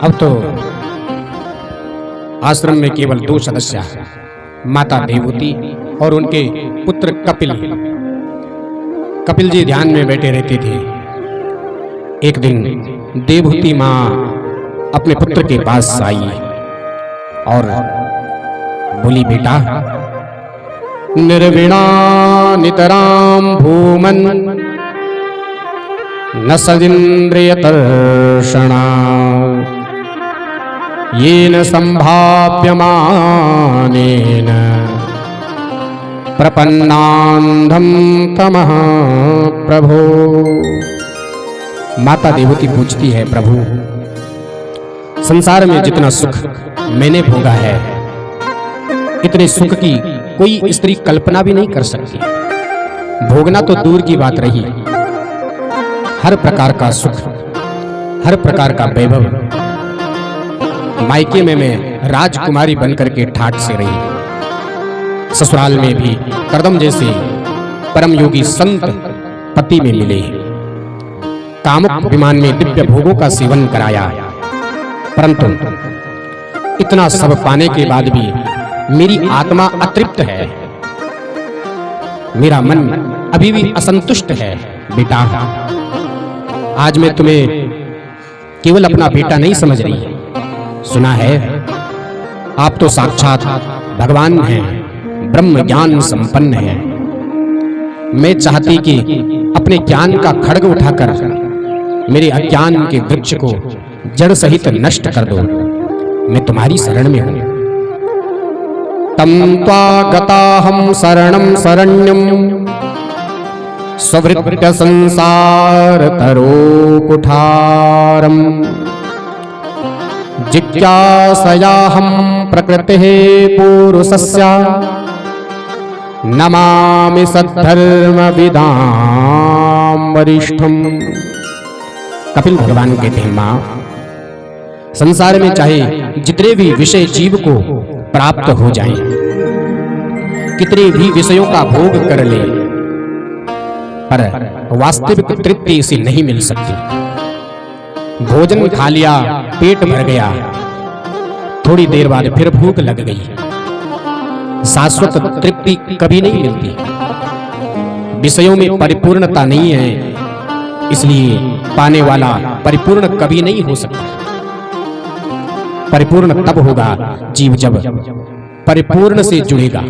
अब तो आश्रम में केवल 2 सदस्य हैं, माता देवहूति और उनके पुत्र कपिल। कपिल जी ध्यान में बैठे रहते थे। एक दिन देवहूति माँ अपने पुत्र के पास आई और बोली, बेटा, निर्विणा नितराम भूमन न सदिन्द्रिय तर्षणा येन संभाव्यमानेन प्रपन्नान्धं तमः प्रभो। माता देवहूति पूछती है, प्रभु, संसार में जितना सुख मैंने भोगा है, इतने सुख की कोई स्त्री कल्पना भी नहीं कर सकती। भोगना तो दूर की बात रही, हर प्रकार का सुख, हर प्रकार का वैभव मायके में मैं राजकुमारी बनकर के ठाठ से रही। ससुराल में भी करदम जैसे परम योगी संत पति में मिले। कामुक विमान में दिव्य भोगों का सेवन कराया, परंतु इतना सब पाने के बाद भी मेरी आत्मा अतृप्त है, मेरा मन अभी भी असंतुष्ट है। बेटा, आज मैं तुम्हें केवल अपना बेटा नहीं समझ रही, सुना है आप तो साक्षात भगवान हैं, ब्रह्म ज्ञान संपन्न हैं। मैं चाहती कि अपने ज्ञान का खड्ग उठाकर मेरे अज्ञान के वृक्ष को जड़ सहित नष्ट कर दो। मैं तुम्हारी शरण में हूं। तम त्वा गताहं शरणं शरण्यं स्वभृत्य संसार तरो कुठारम जिज्ञासयाहं प्रकृतिः पुरुषस्य नमामि सद्धर्मविदां वरिष्ठम्। कपिल भगवान कहते हैं, मां, संसार में चाहे जितने भी विषय जीव को प्राप्त हो जाएं, कितने भी विषयों का भोग कर ले, पर वास्तविक तृप्ति इसे नहीं मिल सकती। भोजन खा लिया, पेट भर गया, थोड़ी देर बाद फिर भूख लग गई। शाश्वत तृप्ति कभी नहीं मिलती। विषयों में परिपूर्णता नहीं है, इसलिए पाने वाला परिपूर्ण कभी नहीं हो सकता। परिपूर्ण तब होगा जीव जब परिपूर्ण से जुड़ेगा।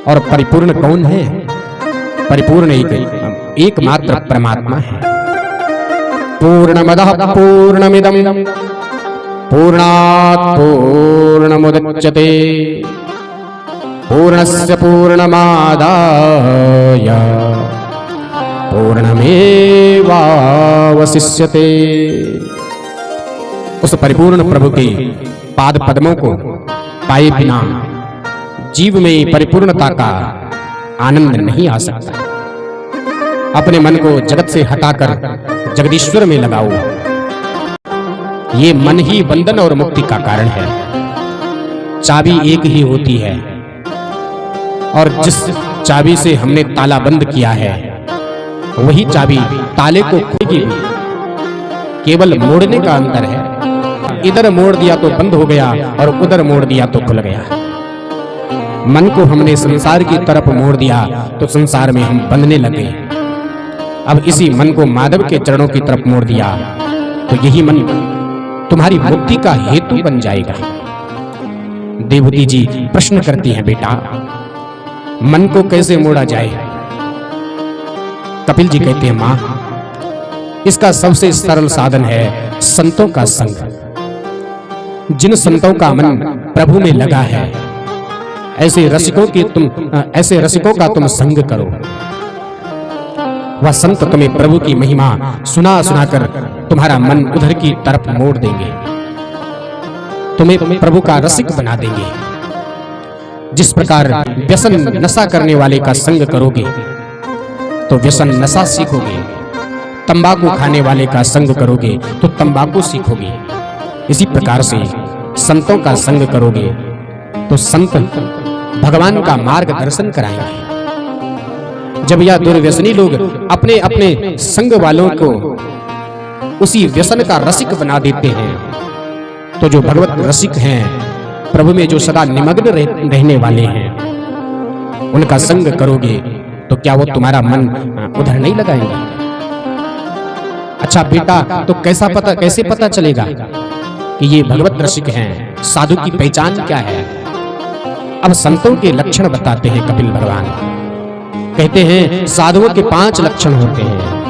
और परिपूर्ण कौन है? परिपूर्ण एकमात्र परमात्मा है। पूर्णमदः पूर्णमिदं पूर्णात् पूर्णमुदच्यते पूर्णस्य पूर्णमादाय पूर्णमेवावशिष्यते। उस परिपूर्ण प्रभु के पाद पद्मों को पाए बिना जीव में परिपूर्णता का आनंद नहीं आ सकता। अपने मन को जगत से हटाकर जगदीश्वर में लगाओ। ये मन ही बंधन और मुक्ति का कारण है। चाबी एक ही होती है, और जिस चाबी से हमने ताला बंद किया है, वही चाबी ताले को खोलेगी। केवल मोड़ने का अंतर है। इधर मोड़ दिया तो बंद हो गया, और उधर मोड़ दिया तो खुल गया। मन को हमने संसार की तरफ मोड़ दिया तो संसार में हम बंधने लगे। अब इसी मन को माधव के चरणों की तरफ मोड़ दिया तो यही मन तुम्हारी मुक्ति का हेतु बन जाएगा। देवहूति जी प्रश्न करती हैं, बेटा, मन को कैसे मोड़ा जाए? कपिल जी कहते हैं, मां, इसका सबसे सरल साधन है संतों का संग। जिन संतों का मन प्रभु में लगा है, ऐसे रसिकों का तुम संग करो। वह संत तुम्हें प्रभु की महिमा सुना सुनाकर तुम्हारा मन उधर की तरफ मोड़ देंगे, तुम्हें प्रभु का रसिक बना देंगे। जिस प्रकार व्यसन नशा करने वाले का संग करोगे तो व्यसन नशा सीखोगे, तंबाकू खाने वाले का संग करोगे तो तंबाकू सीखोगे। इसी प्रकार से संतों का संग करोगे तो संत भगवान का मार्गदर्शन कराएंगे। जब यह दुर्व्यसनी लोग अपने अपने संग वालों को उसी व्यसन का रसिक बना देते हैं। तो जो भगवत रसिक हैं, प्रभु में जो सदा निमग्न रहने वाले हैं, उनका संग करोगे तो क्या वो तुम्हारा मन उधर नहीं लगाएंगे? अच्छा बेटा, तो कैसे पता चलेगा कि ये भगवत रसिक हैं? साधु की पहचान क्या है? अब संतों के लक्षण बताते हैं कपिल भगवान। कहते हैं साधुओं के 5 लक्षण होते हैं।